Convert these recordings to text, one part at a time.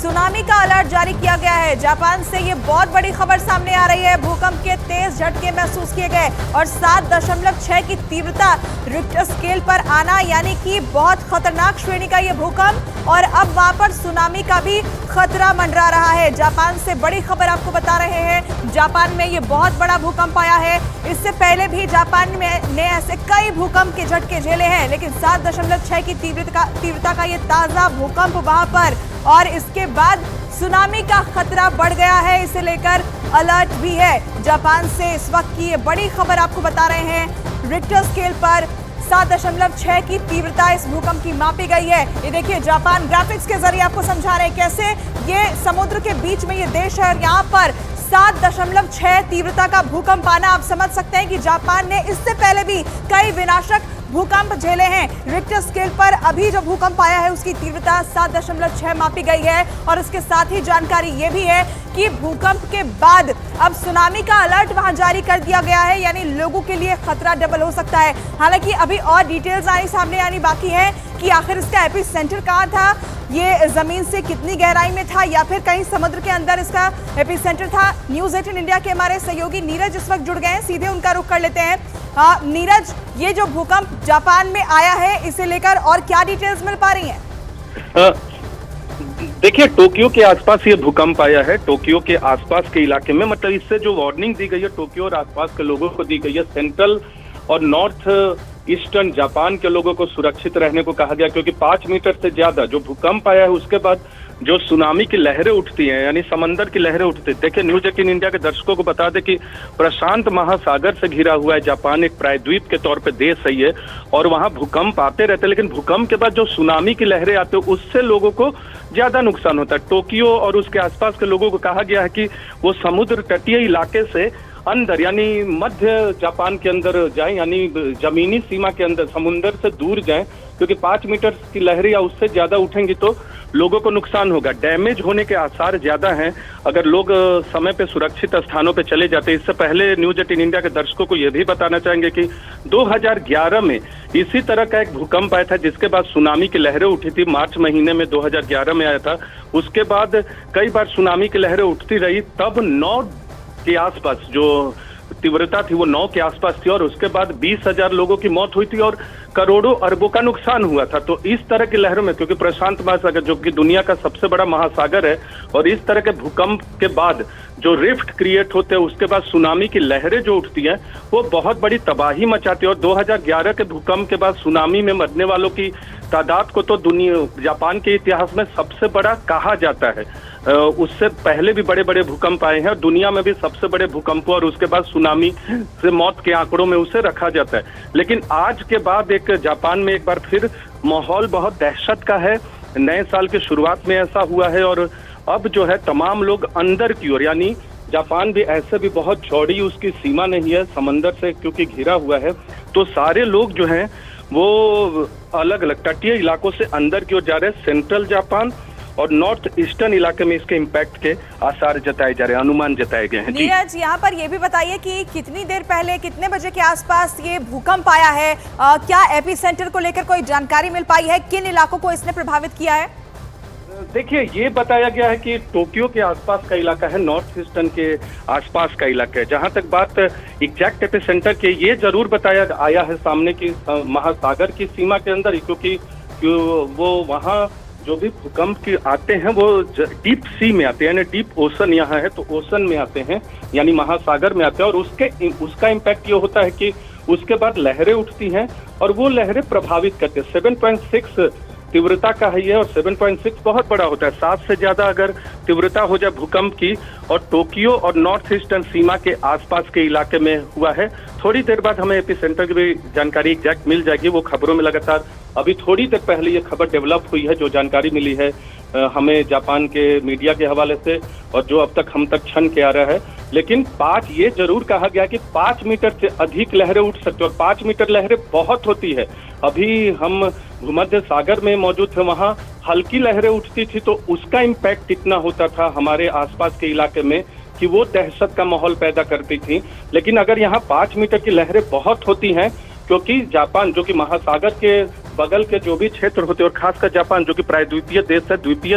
Tsunami का alert जारी किया गया है। जापान से ये बहुत बड़ी खबर सामने आ रही है। भूकंप के तेज झटके महसूस किए गए और 7.6 की तीव्रता रिक्टर स्केल पर आना, यानी कि बहुत खतरनाक श्रेणी का ये भूकंप। और अब वहां पर सुनामी का भी खतरा मंडरा रहा है। जापान से बड़ी खबर आपको बता रहे हैं। जापान में ये बहुत बड़ा भूकंप आया है। इससे पहले भी जापान ने ऐसे कई भूकंप के झटके झेले हैं, लेकिन 7.6 की तीव्रता का ये ताजा भूकंप वहां पर, और इसके बाद सुनामी का खतरा बढ़ गया है। इसे लेकर अलर्ट भी है। जापान से इस वक्त की ये बड़ी खबर आपको बता रहे हैं। रिक्टर स्केल पर 7.6 की तीव्रता इस भूकंप की मापी गई है। ये देखिए, जापान ग्राफिक्स के जरिए आपको समझा रहे हैं कैसे ये समुद्र के बीच में ये देश है और यहाँ पर 7.6 तीव्रता का भूकंप आना, आप समझ सकते हैं कि जापान ने इससे पहले भी कई विनाशक भूकंप झेले हैं। रिक्टर स्केल पर अभी जो भूकंप आया है उसकी तीव्रता 7.6 मापी गई है। और इसके साथ ही जानकारी ये भी है कि भूकंप के बाद अब सुनामी का अलर्ट वहां जारी कर दिया गया है, यानी लोगों के लिए खतरा डबल हो सकता है। हालांकि अभी और डिटेल्स सामने आनी बाकी है कि आखिर इसका एपी सेंटर कहाँ था, ये जमीन से कितनी गहराई में था, या फिर कहीं समुद्र के अंदर इसका एपी सेंटर था। न्यूज़ 18 इंडिया के हमारे सहयोगी नीरज इस वक्त जुड़ गए हैं, सीधे उनका रुख कर लेते हैं। नीरज, ये जो भूकंप जापान में आया है, इसे लेकर और क्या डिटेल्स मिल पा रही हैं? देखिए, टोक्यो के आसपास ये भूकंप आया है। टोक्यो के आसपास के इलाके में, मतलब इससे जो वार्निंग दी गई है टोक्यो और आसपास के लोगों को दी गई है, सेंट्रल और नॉर्थ ईस्टर्न जापान के लोगों को सुरक्षित रहने को कहा गया, क्योंकि 5 मीटर से ज्यादा जो भूकंप आया है उसके बाद जो सुनामी की लहरें उठती हैं, यानी समंदर की लहरें उठती हैं। देखिए, न्यूज़ 18 इंडिया के दर्शकों को बता दें कि प्रशांत महासागर से घिरा हुआ है जापान, एक प्रायद्वीप के तौर पे देश है ये, और वहां भूकंप आते रहते हैं। लेकिन भूकंप के बाद जो सुनामी की लहरें आती है उससे लोगों को ज्यादा नुकसान होता है। टोक्यो और उसके आसपास के लोगों को कहा गया है कि वो समुद्र तटीय इलाके से अंदर, यानी मध्य जापान के अंदर जाएं, यानी जमीनी सीमा के अंदर समुद्र से दूर जाएं, क्योंकि 5 मीटर की लहरें या उससे ज्यादा उठेंगी तो लोगों को नुकसान होगा। डैमेज होने के आसार ज्यादा हैं अगर लोग समय पे सुरक्षित स्थानों पे चले जाते। इससे पहले न्यूज़ 18 इंडिया के दर्शकों को यह भी बताना चाहेंगे कि 2011 में इसी तरह का एक भूकंप आया था, जिसके बाद सुनामी की लहरें उठी थी। मार्च महीने में 2011 में आया था। उसके बाद कई बार सुनामी की लहरें उठती रही, तब 9 के आसपास जो तीव्रता थी वो 9 के आसपास थी, और उसके बाद 20,000 लोगों की मौत हुई थी और करोड़ों अरबों का नुकसान हुआ था। तो इस तरह की लहरों में, क्योंकि प्रशांत महासागर जो कि दुनिया का सबसे बड़ा महासागर है, और इस तरह के भूकंप के बाद जो रिफ्ट क्रिएट होते हैं, उसके बाद सुनामी की लहरें जो उठती हैं वो बहुत बड़ी तबाही मचाती है। और 2011 के भूकंप के बाद सुनामी में मरने वालों की तादाद को तो जापान के इतिहास में सबसे बड़ा कहा जाता है। उससे पहले भी बड़े बड़े भूकंप आए हैं और दुनिया में भी सबसे बड़े भूकंपों और उसके बाद सुनामी से मौत के आंकड़ों में उसे रखा जाता है। लेकिन आज के बाद एक जापान में एक बार फिर माहौल बहुत दहशत का है। नए साल की शुरुआत में ऐसा हुआ है, और अब जो है तमाम लोग अंदर की ओर, यानी जापान भी ऐसे भी बहुत चौड़ी उसकी सीमा नहीं है समंदर से, क्योंकि घिरा हुआ है, तो सारे लोग जो हैं वो अलग अलग तटीय इलाकों से अंदर की ओर जा रहे हैं। सेंट्रल जापान और नॉर्थ ईस्टर्न इलाके में इसके इम्पैक्ट के आसार जताए जा रहे हैं, अनुमान जताए गए हैं। नीरज, यहाँ पर ये भी बताइए कि कितनी देर पहले, कितने बजे के आसपास ये भूकंप आया है? क्या एपी सेंटर को लेकर कोई जानकारी मिल पाई है? किन इलाकों को इसने प्रभावित किया है? देखिए, ये बताया गया है कि टोक्यो के आसपास का इलाका है, नॉर्थ ईस्टर्न के आसपास का इलाका है। जहां तक बात एग्जैक्ट एपी सेंटर के, ये जरूर बताया आया है सामने की महासागर की सीमा के अंदर, क्योंकि वो वहाँ जो भी भूकंप के आते हैं वो डीप सी में आते हैं, यानी डीप ओशन यहाँ है तो ओशन में आते हैं, यानी महासागर में आते हैं। और उसका इम्पैक्ट ये होता है कि उसके बाद लहरें उठती हैं और वो लहरें प्रभावित करते हैं। 7.6 तीव्रता का है ये, और 7.6 बहुत बड़ा होता है। 7 से ज्यादा अगर तीव्रता हो जाए भूकंप की, और टोक्यो और नॉर्थ ईस्टर्न सीमा के आसपास के इलाके में हुआ है। थोड़ी देर बाद हमें एपी सेंटर की भी जानकारी एग्जैक्ट मिल जाएगी, वो खबरों में लगातार अभी थोड़ी देर पहले ये खबर डेवलप हुई है, जो जानकारी मिली है हमें जापान के मीडिया के हवाले से, और जो अब तक हम तक छन के आ रहा है। लेकिन ये जरूर कहा गया कि 5 मीटर से अधिक लहरें उठ सकती है, और 5 मीटर लहरें बहुत होती है। अभी हम भूमध्य सागर में मौजूद थे, वहां हल्की लहरें उठती थी तो उसका इम्पैक्ट इतना होता था हमारे आसपास के इलाके में कि वो दहशत का माहौल पैदा करती थी। लेकिन अगर यहाँ 5 मीटर की लहरें बहुत होती हैं, क्योंकि जापान जो कि महासागर के बगल के जो भी क्षेत्र होते हैं और खासकर जापान जो कि प्रायद्वीपीय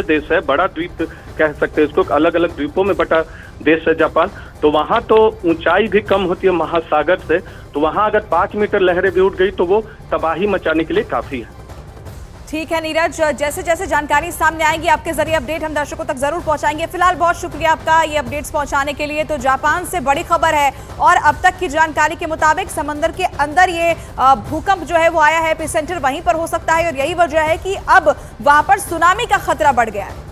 देश है, बड़ा द्वीप कह सकते हैं इसको, अलग अलग द्वीपों में बटा देश है जापान। तो वहाँ तो ऊंचाई भी कम होती है महासागर से, तो वहाँ अगर 5 मीटर लहरें भी उठ गई तो वो तबाही मचाने के लिए काफी है। ठीक है नीरज, जैसे जैसे जानकारी सामने आएगी आपके जरिए अपडेट हम दर्शकों तक जरूर पहुंचाएंगे। फिलहाल बहुत शुक्रिया आपका ये अपडेट्स पहुंचाने के लिए। तो जापान से बड़ी खबर है और अब तक की जानकारी के मुताबिक समंदर के अंदर ये भूकंप जो है वो आया है, एपिसेंटर वहीं पर हो सकता है और यही वजह है कि अब वहां पर सुनामी का खतरा बढ़ गया है।